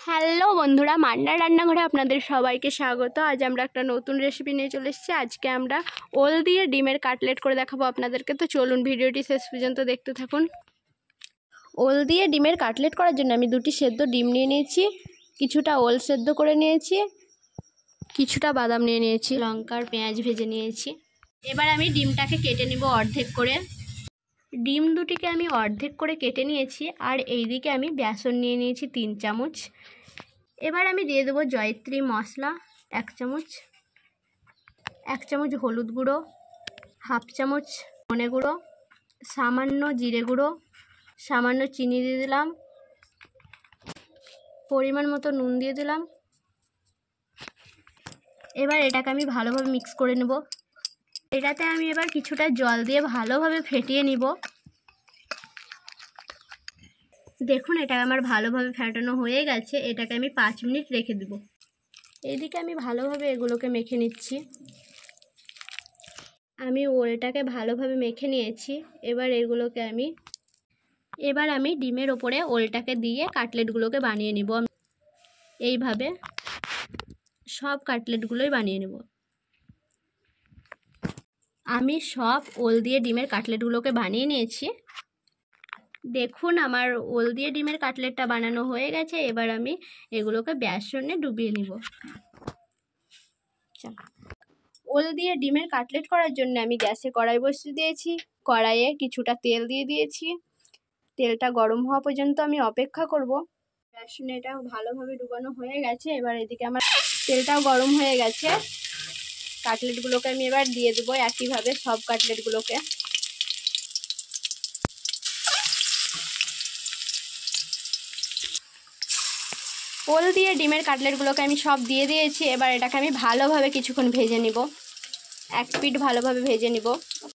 Hello বন্ধুরা, মান্নার রান্নাঘরে আপনাদের সবাইকে স্বাগত। আজ আমরা একটা নতুন রেসিপি নিয়ে চলে এসেছি। আজকে আমরা ওল দিয়ে ডিমের কাটলেট করে দেখাবো আপনাদেরকে। তো চলুন ভিডিওটি শেষ পর্যন্ত দেখতে থাকুন। ওল দিয়ে ডিমের কাটলেট করার জন্য আমি দুটি সেদ্ধ ডিম নিয়ে নিয়েছি, কিছুটা ওল সেদ্ধ করে নিয়েছি, কিছুটা বাদাম নিয়ে নিয়েছি, লঙ্কা আর পেঁয়াজ ভেজে নিয়েছি। এবার আমি ডিমটাকে কেটে নিব অর্ধেক করে। ডিম দুটিকে আমি অর্ধেক করে কেটে নিয়েছি। আর এইদিকে আমি বেসন নিয়ে নিয়েছি 3 চামচ। এবার আমি দিয়ে দেবো জয়িত্রী মশলা 1 চামচ, 1 চামচ হলুদ গুঁড়ো, হাফ চামচ ধনে গুঁড়ো, সামান্য জিরে গুঁড়ো, সামান্য চিনি দিয়ে দিলাম, পরিমাণ মতো নুন দিয়ে দিলাম। এবার এটাকে আমি ভালোভাবে মিক্স করে নেব। এটাতে আমি এবার কিছুটা জল দিয়ে ভালোভাবে ফেটিয়ে নিব। দেখুন, এটা আমার ভালোভাবে ফেটানো হয়ে গেছে। এটাকে আমি 5 মিনিট রেখে দেব। এইদিকে আমি ভালোভাবে এগুলোকে মেখে নিচ্ছি। আমি ওলটাকে ভালোভাবে মেখে নিয়েছি। এবার আমি ডিমের ওপরে ওলটাকে দিয়ে কাটলেটগুলোকে বানিয়ে নিব। এইভাবে সব কাটলেটগুলোই বানিয়ে নেব। আমি সব ওল দিয়ে ডিমের কাটলেটগুলোকে বানিয়ে নিয়েছি। দেখুন, আমার ওল দিয়ে ডিমের কাটলেটটা বানানো হয়ে গেছে। এবার আমি এগুলোকে বেসনে ডুবিয়ে নিব। ওল দিয়ে ডিমের কাটলেট করার জন্য আমি গ্যাসে কড়াই বসিয়ে দিয়েছি। কড়াইয়ে কিছুটা তেল দিয়ে দিয়েছি। তেলটা গরম হওয়া পর্যন্ত আমি অপেক্ষা করব। বেসনে এটা ভালোভাবে ডুবানো হয়ে গেছে। এবার এদিকে আমার তেলটাও গরম হয়ে গেছে। কাটলেটগুলোকে আমি এবার দিয়ে দেবো একইভাবে সব কাটলেটগুলোকে। ওল দিয়ে ডিমের কাটলেটগুলোকে আমি সব দিয়ে দিয়েছি। এবার এটাকে আমি ভালোভাবে কিছুক্ষণ ভেজে নিব। এক পিঠ ভালোভাবে ভেজে নিব।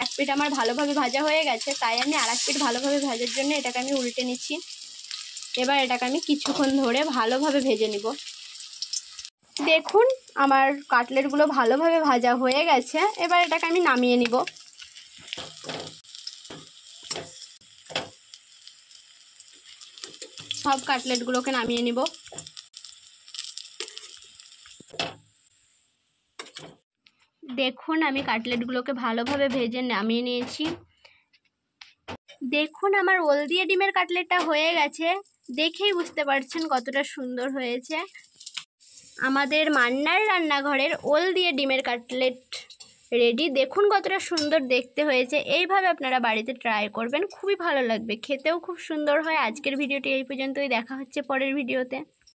এক পিঠ আমার ভালোভাবে ভাজা হয়ে গেছে, তাই আমি আর এক পিঠ ভালোভাবে ভাজার জন্য এটাকে আমি উল্টে নিচ্ছি। এবার এটাকে আমি কিছুক্ষণ ধরে ভালোভাবে ভেজে নিব। দেখুন, আমার কাটলেটগুলো ভালোভাবে ভাজা হয়ে গেছে। এবার এটাকে আমি নামিয়ে নিব। সব কাটলেটগুলোকে নামিয়ে নিব। দেখুন, আমি কাটলেটগুলোকে ভালোভাবে ভেজে নামিয়ে নিয়েছি। দেখুন, আমার ওল দিয়ে ডিমের কাটলেটটা হয়ে গেছে। দেখেই বুঝতে পারছেন কতটা সুন্দর হয়েছে। আমাদের মান্নার রান্নাঘরের ওল দিয়ে ডিমের কাটলেট রেডি। দেখুন কতটা সুন্দর দেখতে হয়েছে। এইভাবে আপনারা বাড়িতে ট্রাই করবেন, খুবই ভালো লাগবে, খেতেও খুব সুন্দর হয়। আজকের ভিডিওটি এই পর্যন্তই। দেখা হচ্ছে পরের ভিডিওতে।